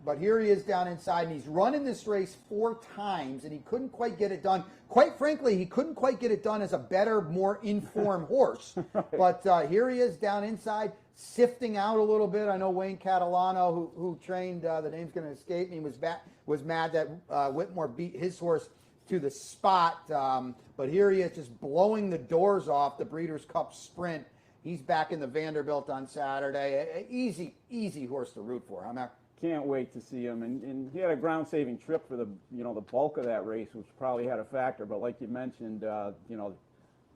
But here he is down inside, and he's running this race 4 times, and he couldn't quite get it done. Quite frankly, he couldn't quite get it done as a better, more informed horse. Right. But here he is down inside, sifting out a little bit. I know Wayne Catalano, who trained, the name's going to escape me, was mad that Whitmore beat his horse to the spot. But here he is just blowing the doors off the Breeders' Cup Sprint. He's back in the Vanderbilt on Saturday. Easy horse to root for. Can't wait to see him, and he had a ground-saving trip for the bulk of that race, which probably had a factor. But like you mentioned,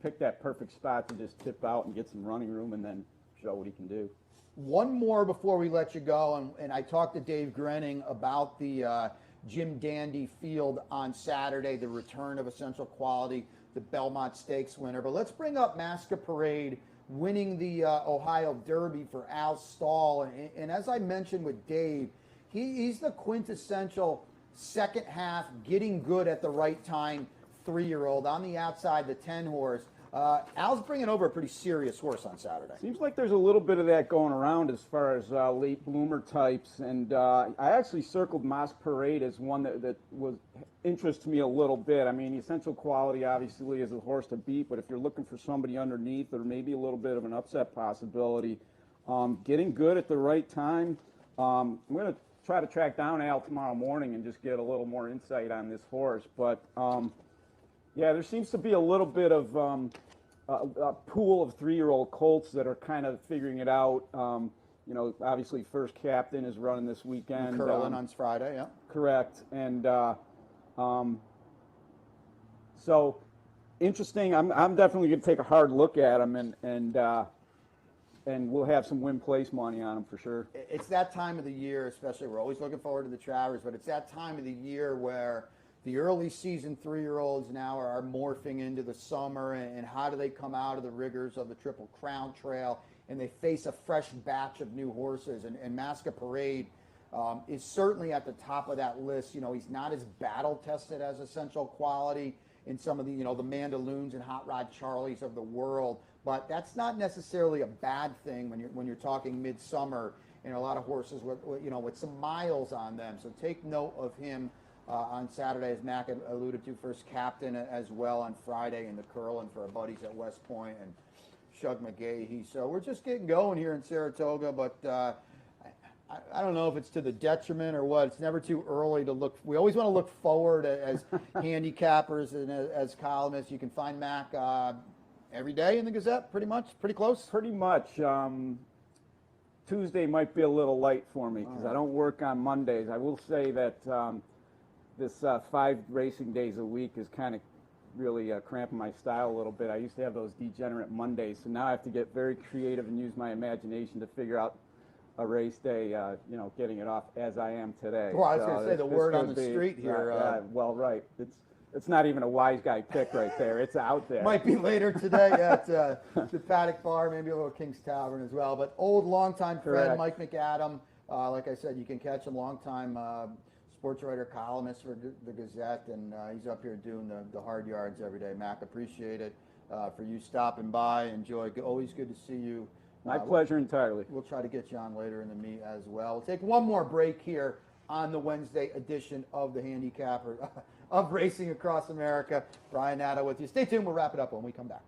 pick that perfect spot to just tip out and get some running room, and then show what he can do. One more before we let you go, and I talked to Dave Grening about the Jim Dandy field on Saturday, the return of Essential Quality the Belmont Stakes winner. But let's bring up Masquerade winning the Ohio Derby for Al Stahl. And as I mentioned with Dave, he's the quintessential second half, getting good at the right time 3-year-old on the outside, the 10 horse. Al's bringing over a pretty serious horse on Saturday. Seems like there's a little bit of that going around as far as late bloomer types, and I actually circled Masquerade as one that was interests me a little bit. I mean, Essential Quality obviously is a horse to beat, but if you're looking for somebody underneath or maybe a little bit of an upset possibility, getting good at the right time. I'm going to try to track down Al tomorrow morning and just get a little more insight on this horse, but yeah, there seems to be a little bit of a pool of 3-year-old colts that are kind of figuring it out. You know, obviously First Captain is running this weekend. Curlin on Friday, yeah. Correct. And so interesting. I'm definitely going to take a hard look at him, and we'll have some win place money on him for sure. It's that time of the year, especially, we're always looking forward to the Travers, but it's that time of the year where the early season 3-year-olds now are morphing into the summer, and how do they come out of the rigors of the Triple Crown Trail, and they face a fresh batch of new horses. And Masquerade is certainly at the top of that list. You know, he's not as battle tested as Essential Quality in some of the, you know, the Mandaloons and Hot Rod Charlies of the world, but that's not necessarily a bad thing when you're talking midsummer, and a lot of horses with, you know, with some miles on them. So take note of him on Saturday, as Mac alluded to. First Captain as well on Friday in the Curlin for our buddies at West Point and Shug McGahee. So we're just getting going here in Saratoga, but I don't know if it's to the detriment or what. It's never too early to look. We always want to look forward as handicappers and as columnists. You can find Mac every day in the Gazette, pretty close? Pretty much. Tuesday might be a little light for me because I don't work on Mondays. I will say that this 5 racing days a week is kind of really cramping my style a little bit. I used to have those degenerate Mondays, so now I have to get very creative and use my imagination to figure out a race day, you know, getting it off as I am today. Well, I was going to say the word on the street here. Well, right. It's not even a wise guy pick right there. It's out there. Might be later today at the Paddock Bar, maybe a little King's Tavern as well. But longtime friend, Mike McAdam. Like I said, you can catch him, longtime sports writer, columnist for the Gazette, and he's up here doing the hard yards every day. Mac, appreciate it for you stopping by. Enjoy. Always good to see you. My pleasure entirely. We'll try to get you on later in the meet as well. We'll take one more break here on the Wednesday edition of the Handicapper of Racing Across America. Brain Nadeau with you. Stay tuned. We'll wrap it up when we come back.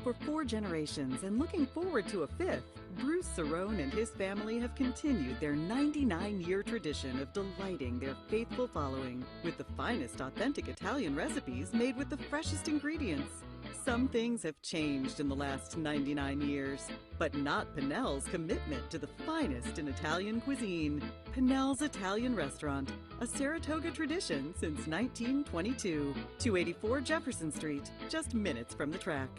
For 4 generations and looking forward to a 5th, Bruce Cerrone and his family have continued their 99-year tradition of delighting their faithful following with the finest authentic Italian recipes made with the freshest ingredients. Some things have changed in the last 99 years, but not Pinnell's commitment to the finest in Italian cuisine. Pinnell's Italian Restaurant, a Saratoga tradition since 1922. 284 Jefferson Street, just minutes from the track.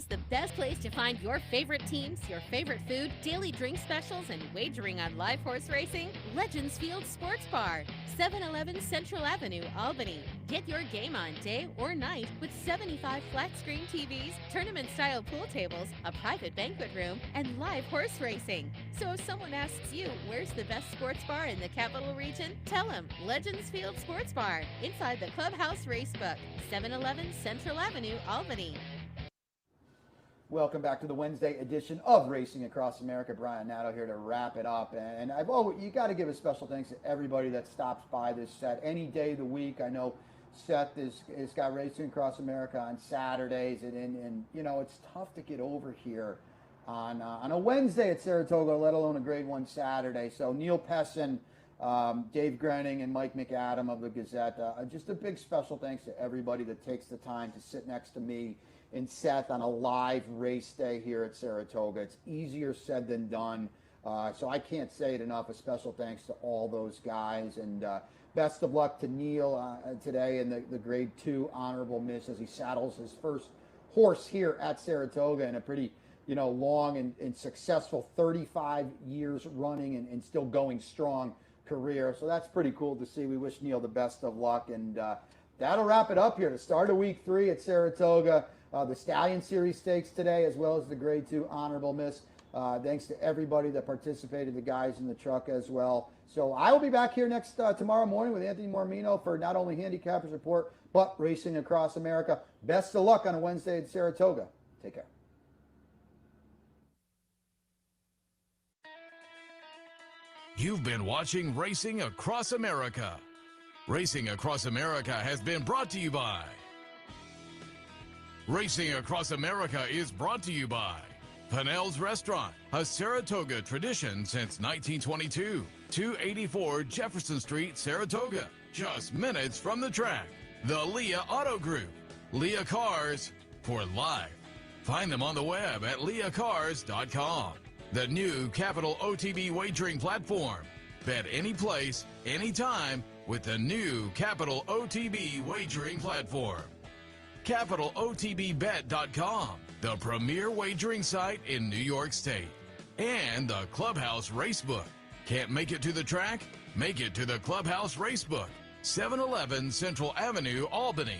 The best place to find your favorite teams, your favorite food, daily drink specials, and wagering on live horse racing? Legends Field Sports Bar, 711 Central Avenue, Albany. Get your game on day or night with 75 flat-screen TVs, tournament-style pool tables, a private banquet room, and live horse racing. So if someone asks you, where's the best sports bar in the Capital Region? Tell them Legends Field Sports Bar, inside the Clubhouse Racebook, 711 Central Avenue, Albany. Welcome back to the Wednesday edition of Racing Across America. Brain Nadeau here to wrap it up. And you got to give a special thanks to everybody that stops by this set any day of the week. I know Seth is got Racing Across America on Saturdays, and you know, it's tough to get over here on a Wednesday at Saratoga, let alone a Grade 1 Saturday. So Neil Pessin Dave Grening and Mike McAdam of the Gazette. Just a big special thanks to everybody that takes the time to sit next to me and Seth on a live race day here at Saratoga. It's easier said than done. So I can't say it enough. A special thanks to all those guys. And best of luck to Neil today in the Grade 2 honorable miss as he saddles his first horse here at Saratoga in a pretty long and successful 35 years running and still going strong career. So that's pretty cool to see. We wish Neil the best of luck. And that'll wrap it up here to start of week 3 at Saratoga. The Stallion Series Stakes today, as well as the Grade 2 honorable miss. Thanks to everybody that participated, the guys in the truck as well. So I will be back here tomorrow morning with Anthony Mormino for not only Handicappers Report, but Racing Across America. Best of luck on a Wednesday at Saratoga. Take care. You've been watching Racing Across America. Racing Across America has been brought to you by... Racing Across America is brought to you by Pinnell's Restaurant, a Saratoga tradition since 1922. 284 Jefferson Street, Saratoga, just minutes from the track. The Leah Auto Group, Leah Cars for life. Find them on the web at leahcars.com. The new Capital OTB wagering platform. Bet any place, anytime with the new Capital OTB wagering platform. CapitalOTBBet.com, the premier wagering site in New York State. And the Clubhouse Racebook. Can't make it to the track? Make it to the Clubhouse Racebook, 711 Central Avenue, Albany.